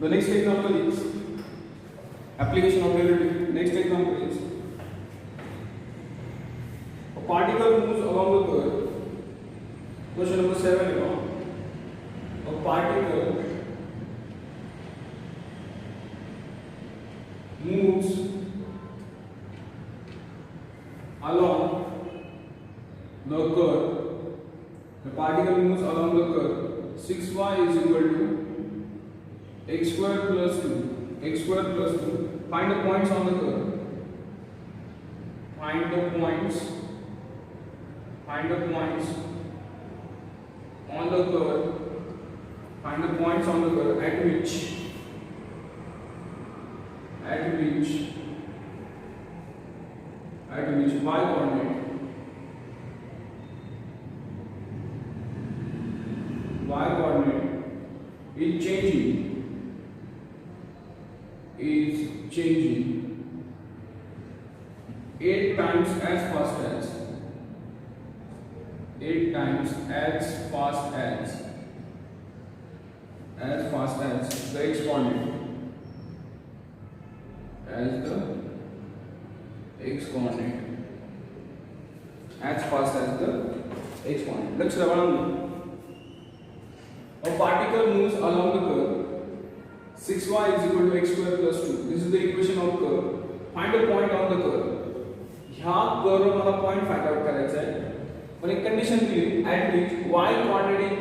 The next example is application of derivative. Next example is a particle moves along the curve. Question number 7 now. A particle moves along the curve. The particle moves along the curve. 6y is equal to x square plus 2. X square plus 2. Find the points on the curve. Find the points on the curve. Find the points on the curve at which y coordinate is changing 8 times as fast as the x coordinate, Let's run. A particle moves along the curve. 6y is equal to x square plus 2. This is the equation of curve. Find a point on the curve. ह्या curve मला point find out करायचा आहे. पण एक condition दिली at which y coordinate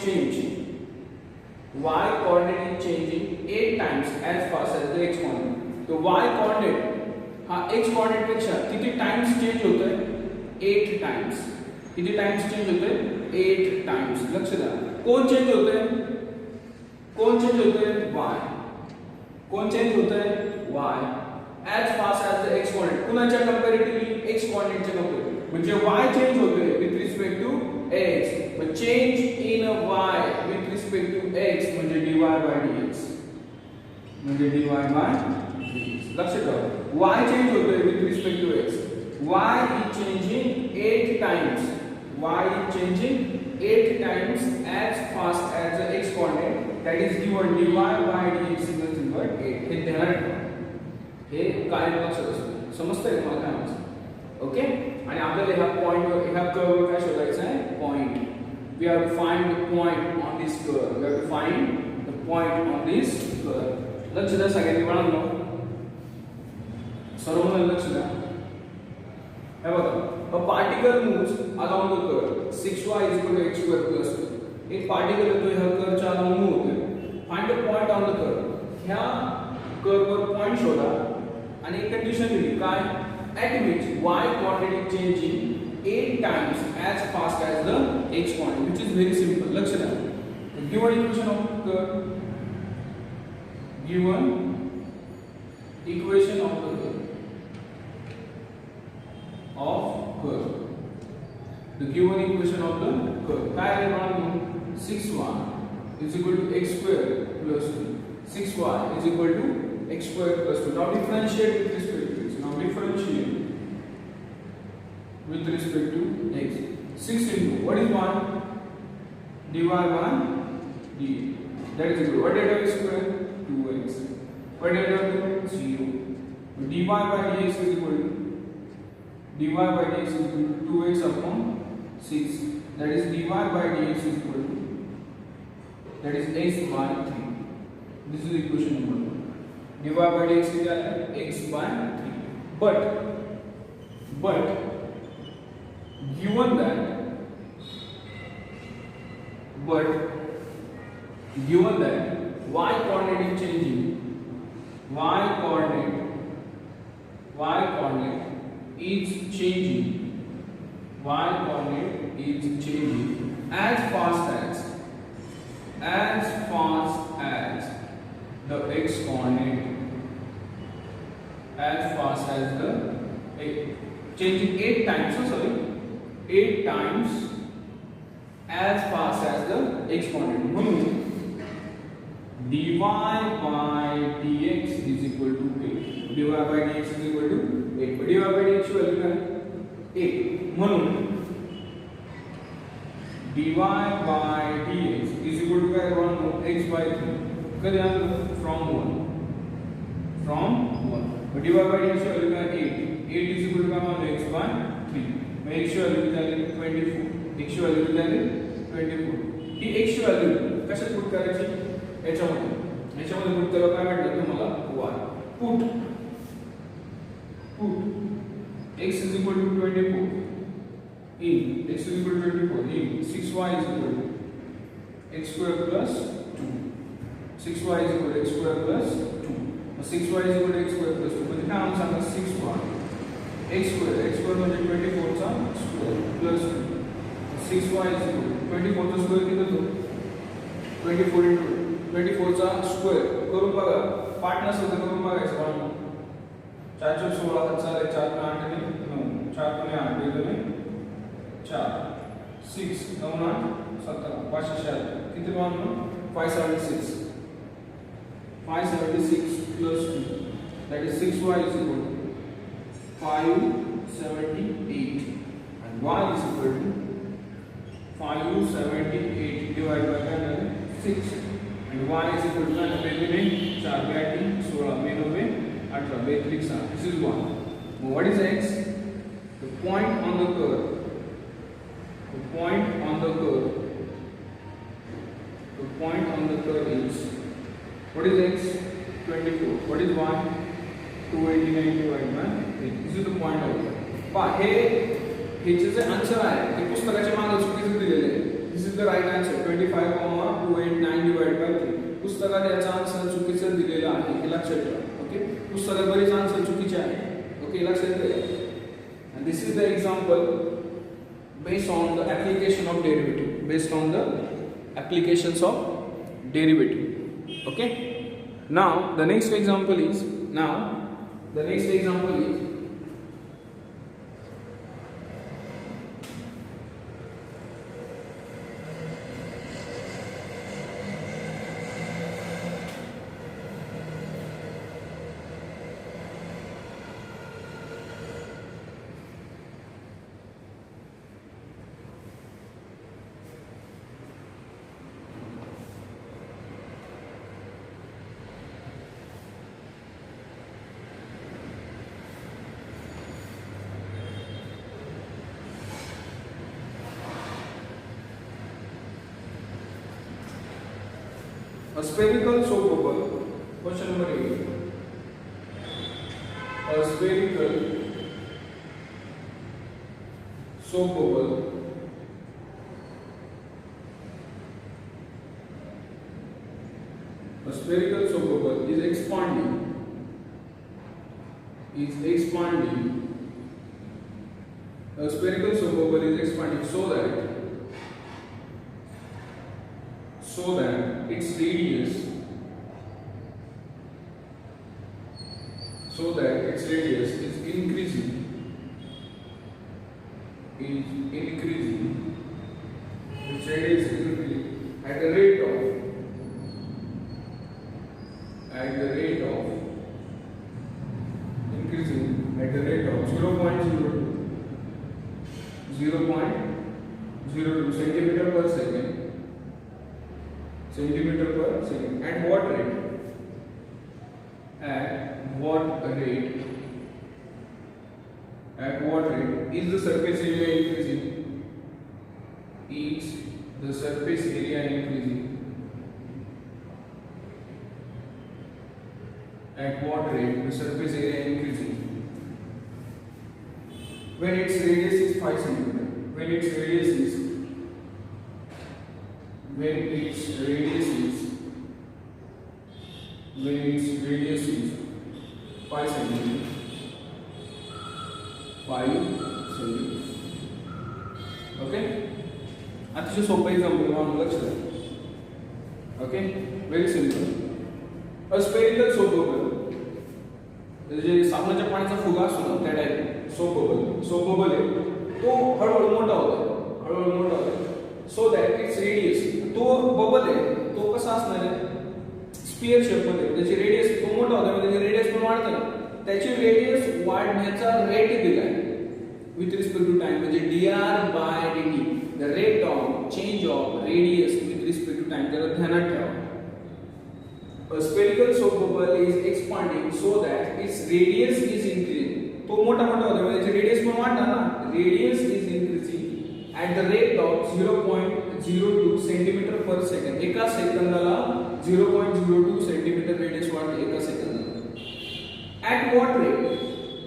is changing 8 times as fast as the x coordinate. तो y coordinate हा x coordinate पेक्षा किती टाइम्स चेंज होतोय? 8 टाइम्स. किती टाइम्स चेंज होतोय? 8 टाइम्स. लक्ष द्या. कोण चेंज होतोय? y. कोण चेंज होतोय? y. as fast as the x coordinate. कुणाच्या कंपॅरेटिव्हली? x coordinate च्या कंपॅरेटिव्हली. म्हणजे y चेंज होतोय with respect to x. but change in a y with respect to x म्हणजे dy by dx. लक्ष ठेवा. y change होतोय with respect to x. y is changing 8 times. As fast as the x coordinate, that is given dy by dx is nothing but 8. हे ध्यानात ठेवा. हे काय लक्षात असतं. समजतंय तुम्हाला काय म्हणतो? ओके. आणि आपल्याला ह्या पॉइंटवर ह्या कर्ववर काय शोधायचं आहे? Point. We have to find the point on this curve. लक्ष द्या सगळ्यांनी बाळांनो. सर्वांना लक्ष द्या. हे बघा. A particle moves along the curve. 6y is equal to x square plus 2. एक पार्टिकल येतो ह्या कर्वच्या along मूव होतोय. Find the point on the curve. ह्या कर्ववर पॉइंट शोधा आणि एक कंडिशन दिली काय? At which y coordinate changing 8 times as fast as the x coordinate, which is very simple. लक्ष द्या. Given equation of curve. The given equation of the curve. काय आहे म्हणून 6y is equal to x square plus 2. 6y is equal to x square plus 2. Now differentiate with respect to x. X. 6 into what is 1? dy by dx. That is equal to what did x square? 2x. What did I do? 0. dy by dx is equal to 2x upon 6. That is dy by dx is equal to x by 3. This is equation number 1. dy by dx is x by 3. But given that y coordinate is changing, y coordinate is changing as fast as the x coordinate, changing 8 times. 8 times as fast as the x coordinate. म्हणून dy by dx is equal to 8. dy by dx is equal to 8. dy by dx ची value काय? 8. म्हणून dy by dx is equal to 1 x by 3. कधी आलं? From 1. from 1. But divided by x value का 8. 8 is equal to का मान x by 3. मैं x value किती 24. x value किती 24. ही x value कशात पुट करायची याच्यामध्ये पुट केलं काय म्हटलं तुम्हाला y. Put x is equal to 24 in x is equal to 24 in 6y is equal to x square plus 2. 6y is equal to x square plus 2. 6y is equal to x square plus 2. म्हणजे काय आम्ही सांगा 6y x square म्हणजे 24 चा square plus 6y is equal to 24 चा square किती होतो 24 into 24 चा square करून बघा पाठ नसेल तर करून बघायचं बाळा 4 4 16 4 4 8 आणि 9 4 2 8 2 2 4 6 9 8 17 576 किती बाळा 576 plus 2 that is 6y is equal to 578 and y is equal to 578 divided by 6 and y is equal to 4 8 16 9 18 this is 1. What is x? The point on the curve. The point on the curve is, what is x? 24. What is y? 289 divided by 3. This is the point of it. पहा हे जे answer आहे ते पुस्तकाच्या मागे चुकीचे दिलेले आहे. This is the right answer 25,289 divided by 3. पुस्तकात याचा आन्सर चुकीचं दिलेला आहे हे लक्षात ठेवा. ओके पुस्तकात बरेच आन्सर चुकीचे आहेत. ओके लक्षात ठेवा. And this is the example based on the application of derivative. Based on the applications of derivative. Okay. Now the next example is a spherical soap bubble. Question number 8. A spherical soap bubble is expanding. A spherical soap bubble is expanding so that its radius is increasing its radius is increasing at the rate of increasing at the rate of 0.02 centimeter per second. At what rate? Is the surface area increasing? Is the surface area increasing? At what rate the surface area increasing? When its radius is 5 cm. When its radius is 5 cm. 5 cm. Okay? अतिशय सोपं example म्हणून लक्ष द्या. Okay very simple. A spherical soap bubble जे साबणाच्या पाण्याचा फुगा असतो ना त्या टाइप सोप बबल आहे तो हळूहळू मोठा होतो सो दॅट इट्स रेडियस तो बबल आहे तो कसा असणार आहे स्फियर शेप मध्ये त्याची रेडियस तो मोठा होता म्हणजे त्याची रेडियस पण वाढते ना त्याची रेडियस वाढण्याचा रेट दिलाय विथ रिस्पेक्ट टू टाइम म्हणजे dr/dt the rate of change of radius with respect to time जरा ध्यानात ठेवा. A a spherical soap bubble is expanding so that its radius is increasing. तो मोठा मोठा होता है, म्हणजे radius पण वाढणार ना. Radius is increasing at the rate of 0.02 centimeter per second. एका सेकंदाला 0.02 centimeter radius वाढते एका सेकंदाला. At what rate?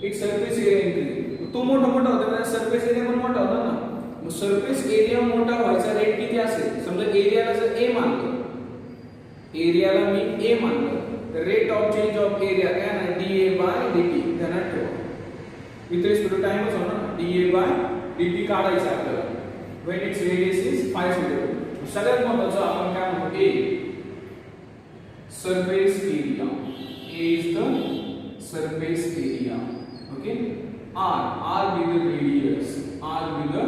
Its surface area increasing. तो मोठा मोठा होता है, surface area पण मोठा होता ना. मग surface area मोठा व्हायचा रेट किती असेल? समजा एरियाला जर a मानलं, एरियाला मी a मानलं, तर rate of change of area काय ना dA by dt ध्यानात ठेवा. विथ रिस्पेक्ट टू टाइमच हो ना, dA by dt काढायचं आपल्याला. when its radius is 5 cm. सगळ्यात महत्त्वाचं आपण काय म्हणतो, a surface area. A is the surface area. Okay, r with the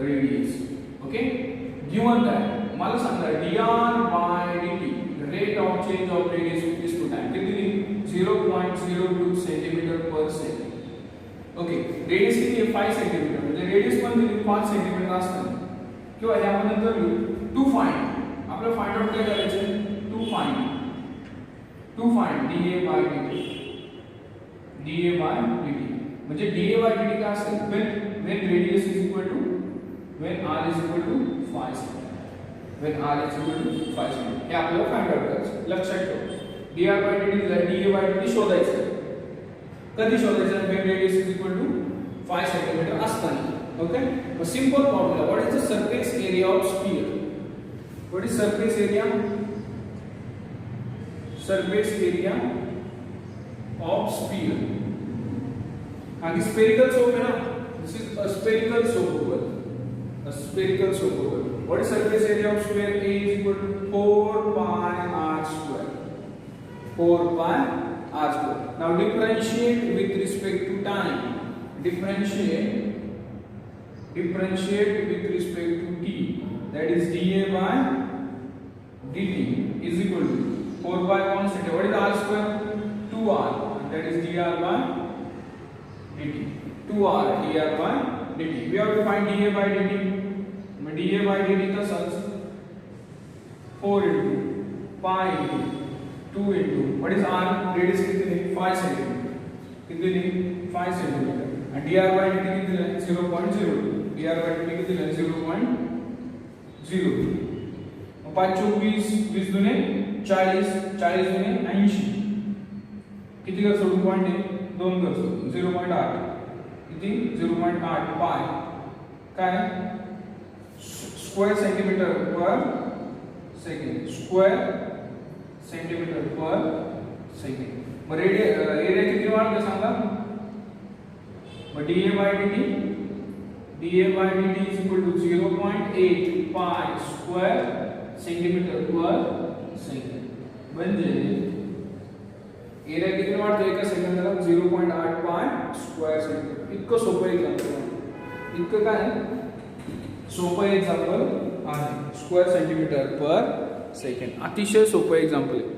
radius, okay. Given that मला सांगा dr by dt, the rate of change of radius with respect to time किती? 0.02 centimeter per second. Okay, radius किती आहे? 5 centimeter. म्हणजे radius पण किती? 5 centimeter असतं. किंवा हे आपण नंतर लिहू. to find, आपल्याला फाइंड आउट काय करायचं? to find dA by dt. म्हणजे dA by dt काय असेल? when radius is equal to, when r is equal to 5 cm. when r is equal to 5 cm. हे आपल्याला फाइंड आउट करायचं. लक्षात ठेवा. dr by dt dA by dt शोधायचं. कधी शोधायचं? when radius is equal to 5 cm असताना. Okay? A simple formula. What is the surface area of sphere? What is surface area? Surface area of sphere. आगे spherical soap है ना? This is a spherical soap bubble. A spherical soap bubble. What is surface area of sphere? A is equal to 4 pi r square. 4 pi r square. Now differentiate with respect to time. Differentiate with respect to t. That is dA by dt is equal to 4 pi constant. What is r square? 2r. That is dr by dt. 2r dr by dt. We have to find dA by dt. dA by dt तसंच 4 into pi into 2 into what is r? Radius कितनी? 5 cm. कितनी? 5 cm. And dr by dt कितनी है? 0.02. dr by dt कितनी है? 0.02. 5 चौक 20, 20 दुने 40, 40 दुने 80. किती कर सोडून पॉइंट आहे? 2 कर सोडून 0.8. किती? 0.8 पाय काय? स्क्वेअर सेंटीमीटर पर सेकंड. स्क्वेअर सेंटीमीटर पर सेकंड. मग एरिया किती वाढते सांगा? मग dA by dt is equal to 0.8 pi square centimeter per second. म्हणजे एरिया किती वाढतो एका सेकंदाला? 0.8 पाय स्क्वेअर सेंटीमीटर. इतकं सोपं एक्झाम्पल. इतकं काय सोपं एक्झाम्पल आहे. स्क्वेअर सेंटीमीटर पर सेकंड. अतिशय सोपं एक्झाम्पल आहे.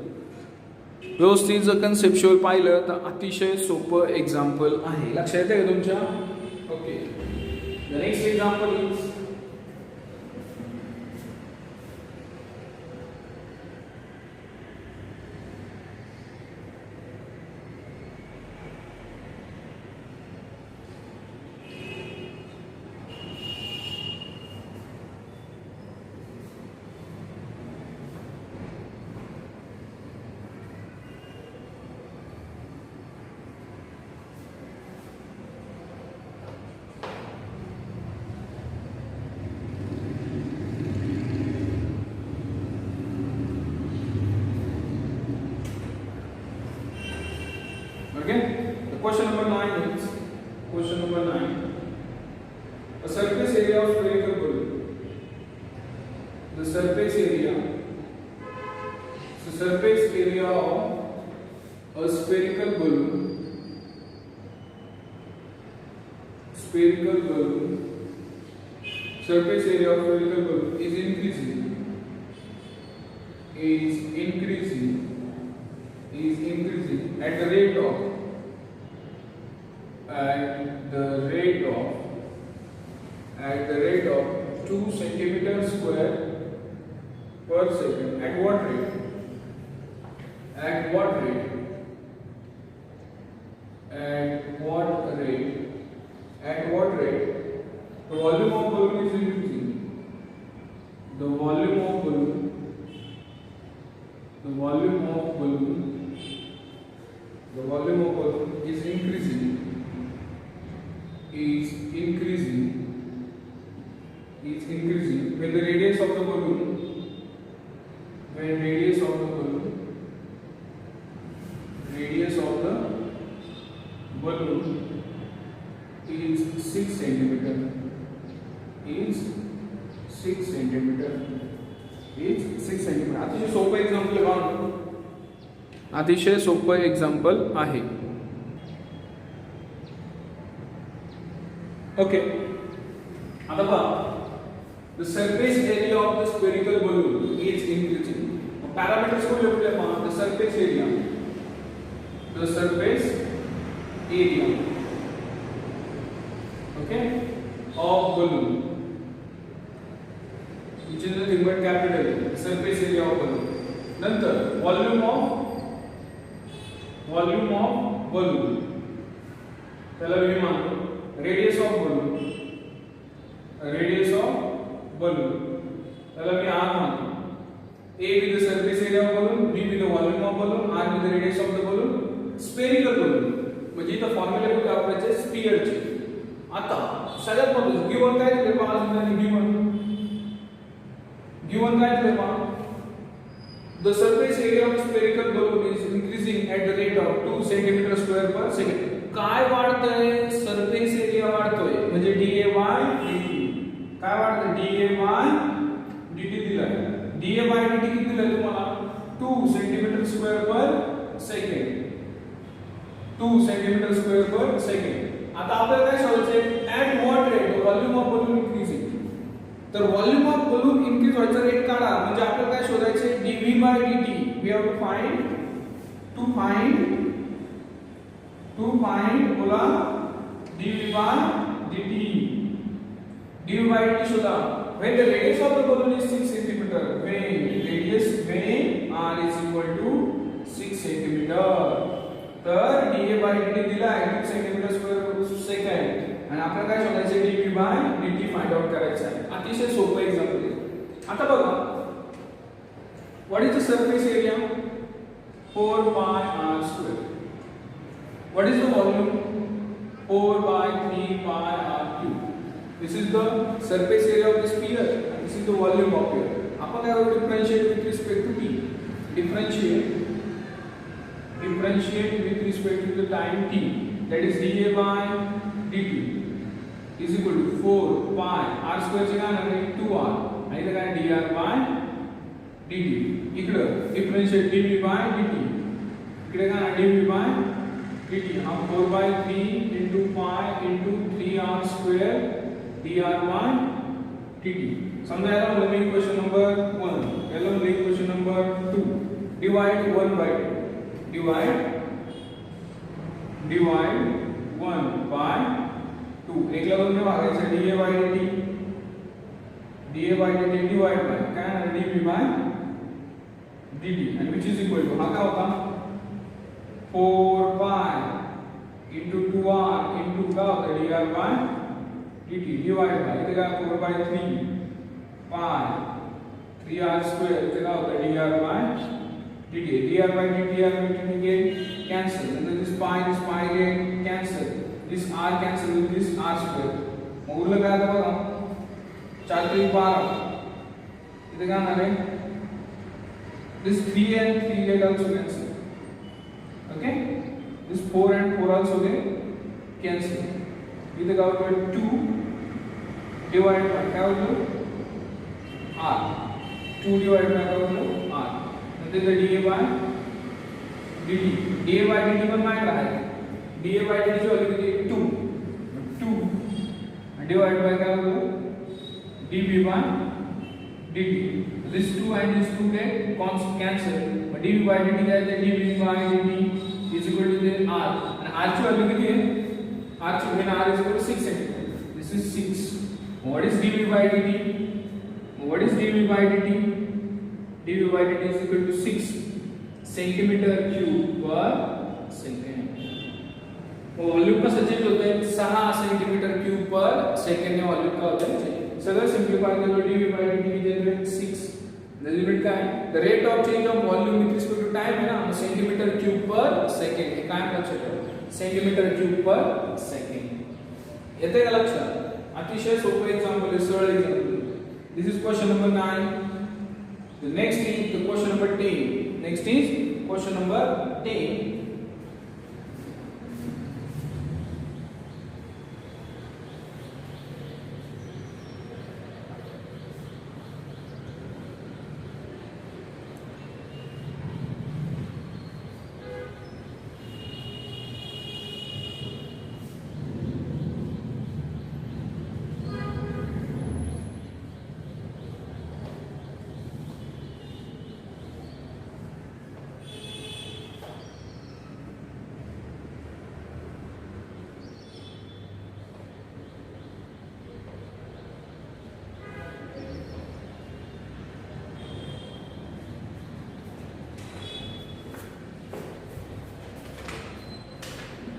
व्यवस्थित जर कन्सेप्च्युअल पाहिलं तर अतिशय सोपं एक्झाम्पल आहे. लक्षात येते का तुमच्या? Okay. The next example is okay. The question number 9 is a surface area of spherical balloon. The surface area of a spherical balloon. Surface area of spherical balloon is increasing at the rate of 2 centimeters square per second. At what rate? At what rate? At what rate? At what rate? The volume of balloon is increasing. The volume of balloon. The volume of balloon. The volume of balloon is increasing. Is increasing. Is increasing when the radius of the balloon. When radius of the balloon. Radius of the balloon is 6 centimeter. Is 6 centimeter. Is 6 centimeter. अतिशय सोपं example बघा. अतिशय सोपं example आहे. Okay. आता बघा. The surface area of the spherical balloon is increasing. Parameters को लिहूया पहा. The surface area. The surface area. Okay, of balloon, which is nothing but capital surface area of balloon. नंतर volume of balloon. त्याला V मानतो. Radius of balloon. Radius of balloon. त्याला मी R मानतो. A with the surface area of balloon, B with the volume of balloon, R with the radius of the balloon. Spherical balloon. म्हणजे इथं formula कुठे वापरायचे? स्फिअरचे. आता सगळ्यात महत्त्वाचं गिवन काय दिले पहा. गिवन काय दिले पहा. The surface area of spherical balloon is increasing at the rate of 2 centimeter square per second. काय वाढतंय? सरफेस एरिया वाढतोय म्हणजे dA by dt. काय वाढतंय? dA by dt दिलाय. dA by dt किती दिलाय तुम्हाला? 2 centimeter square per second. 2 centimeter square per second. आता आपल्याला काय शोधायचे? At what rate the volume of balloon increasing. तर व्हॉल्यूम ऑफ बलून इनक्रीज व्हायचा रेट काढा. म्हणजे आपल्याला काय शोधायचे? dV by dt. We have to find बोला dV by dt. dV by dt शोधा. When the radius of the balloon is 6 centimeter. When r is equal to 6 centimeter. तर dA by dt दिला आहे 2 सेंटीमीटर स्क्वेअर सेकंड. आणि आपल्याला काय शोधायचे? dV by dt find out करायचं आहे. अतिशय सोपं एक्झाम्पल आहे. आता बघा. What is the surface area? 4 pi r square. What is the volume? 4 by 3 pi r cube. This is the surface area of the sphere and this is the volume of it. आपण काय करू? Differentiate with respect to t. Differentiate with respect to the time t. That is dA by dt is equal to 4 pi r square चे काय आहे? 2r. आणि इथे काय? dr by dt. इकडे डिफरेंशिएट dV by dt. इकडे काय? dV by dt. हम 4 by 3 into pi into 3r square dr by dt. समजा याला म्हणून इक्वेशन नंबर 1. याला म्हणून equation number 2. Divide 1 by 2. divide 1 by 2. एक लागून भागायचं dA by dt. dA by dt divide by काय आहे? dV by dt and which is equal to हा काय होता? 4 pi into 2r into काय होता? dr by dt divide by इथे काय? 4 by 3 pi 3r square इथे काय होता? dr by dt. dr by dt again cancel and then this pi again cancel. This r cancel with this r square. मग उरलं काय आता बघा. 4 3 12 इथे काय होणार आहे? This 3 and 3 get also cancel. Okay? This 4 and 4 also get cancel. इथे काय होतं? 2 divided by काय होतं? r. 2 divided by काय होतं? r. नंतर इथे dA by dt. dA by dt पण माहित आहे. dA by dt ची व्हॅल्यू किती? 2 and divided by काय होतं? dV by dt. This 2 and this 2 get cancel. But dV by dt काय आहे? dV by dt is equal to the r. And r ची व्हॅल्यू किती आहे? r ची when r is equal to 6 cm. This is 6. What is dV by dt? What is dV by dt? dV by dt is equal to 6. Centimetre cube पर second. Volume कसं change होतंय 6 centimetre cube पर second ने volume का होतंय change. सगळं simplify केलं dv by dt we generate 6. the limit काय the rate of change of volume with respect to time है ना सेंटीमीटर क्यूब पर सेकंड हे काय लक्षात ठेवा सेंटीमीटर क्यूब पर सेकंड। येते का लक्षात? अतिशय सोपं एक्झाम्पल आहे सरळ example. This is question number 9. the next is the question number 10. next is question number 10.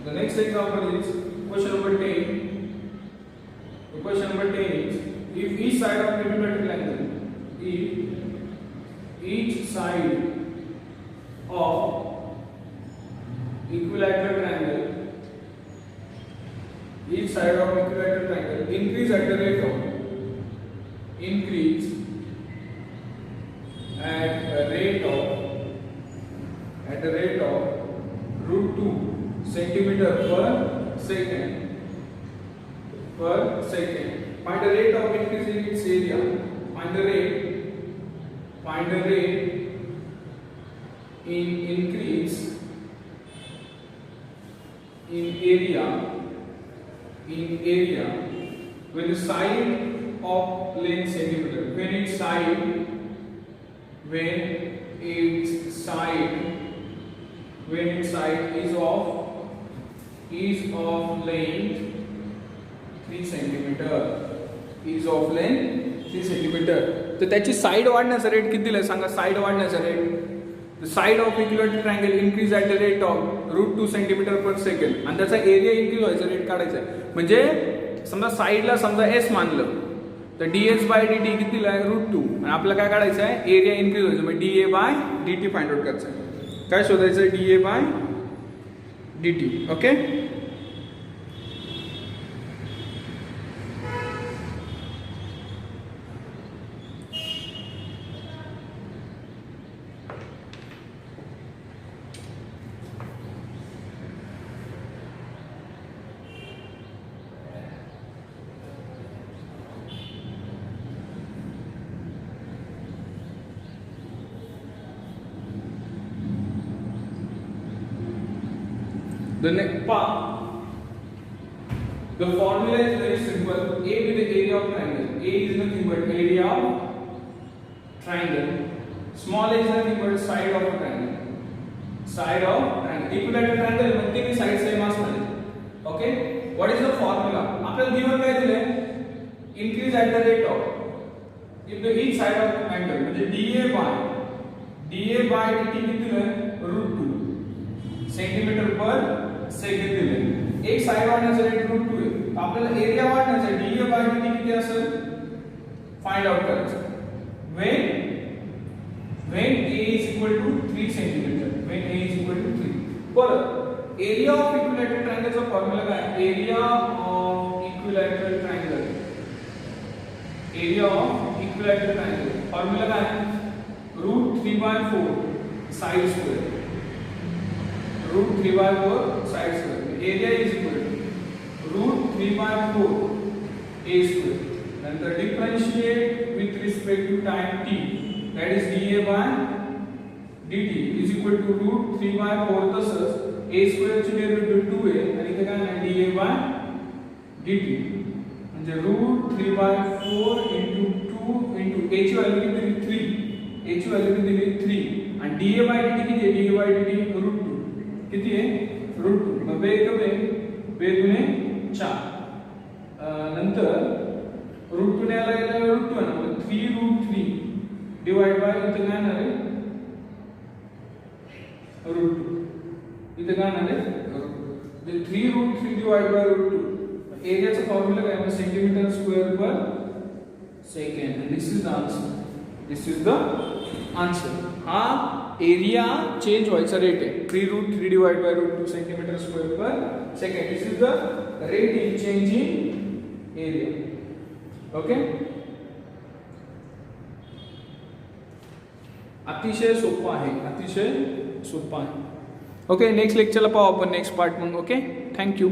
The next example is question number 10. The question number 10 is if each side of equilateral triangle, if each side of equilateral triangle, each side of equilateral triangle increase at the rate of root 2 centimeter per second. Find the rate of increase in its area. Find the rate in increase in area when the side of length centimeter. When its side is of length 3 centimeter. is of length 3 centimeter. तर त्याची side वाढण्याचा rate किती दिलाय सांगा? Side वाढण्याचा rate the side of equilateral triangle increase at the rate of root 2 centimeter per second आणि त्याचा area increase व्हायचा रेट काढायचा आहे. म्हणजे समजा साइडला समजा s मानलं तर ds by dt किती दिलाय √2 आणि आपल्याला काय काढायचं आहे? एरिया इन्क्रीज व्हायचं म्हणजे dA by dt find out करायचं आहे. काय शोधायचं आहे? dA by dt. Okay. The next part, the formula is very simple. A with the area of triangle. A is nothing but area of triangle. Small a is nothing but side of a triangle. Side of triangle. Equilateral triangle मध्ये भी side same असणार आहे. Okay. What is the formula? आपल्याला given काय दिले? Increase at the rate of if the each side of triangle म्हणजे dA by dt किती दिले? √2 सेंटीमीटर पर सेकंड दिले. एक साइड वाढण्याचा रेट √2 आहे. आपल्याला एरिया वाढण्याचा dA by dt किती असेल फाइंड आउट करायचं. when a is equal to 3 centimeter. when a is equal to 3. परत एरिया ऑफ इक्विलॅटरल ट्रायंगलचा फॉर्म्युला काय? Area of equilateral triangle. Area of equilateral triangle formula काय? √3/4 side square. √3/4 side square. Area is equal to √3/4 a square. नंतर differentiate with respect to time t, that is dA by dt is equal to √3/4. तसंच a square ची derivative 2 आहे आणि इथे काय आहे dA by dt म्हणजे √3/4 * 2 * a ची व्हॅल्यू किती दिली? 3. a ची व्हॅल्यू किती दिली? 3 आणि dA by dt किती आहे? dA by dt √2 किती आहे? √2. मग बे दुने 4. नंतर √2 ने आला गेला √2 ना मग 3 √3 डिवाइड बाय इथे काय येणार आहे? √2 इथे काय आले √2 3√3 डिवाइड बाय √2 एरियाचा फॉर्म्युला काय आहे सेंटीमीटर स्क्वेअर पर second and this is the answer. This is the answer. हा एरिया चेंज व्हायचा रेट आहे 3√3 डिवाइड बाय √2 सेंटीमीटर स्क्वेअर पर second. This is the rate in change in area. Okay, अतिशय सोपं आहे, अतिशय सोपं आहे. ओके, नेक्स्ट लेक्चरला पाहू आपण नेक्स्ट पार्ट मग. Okay, thank you.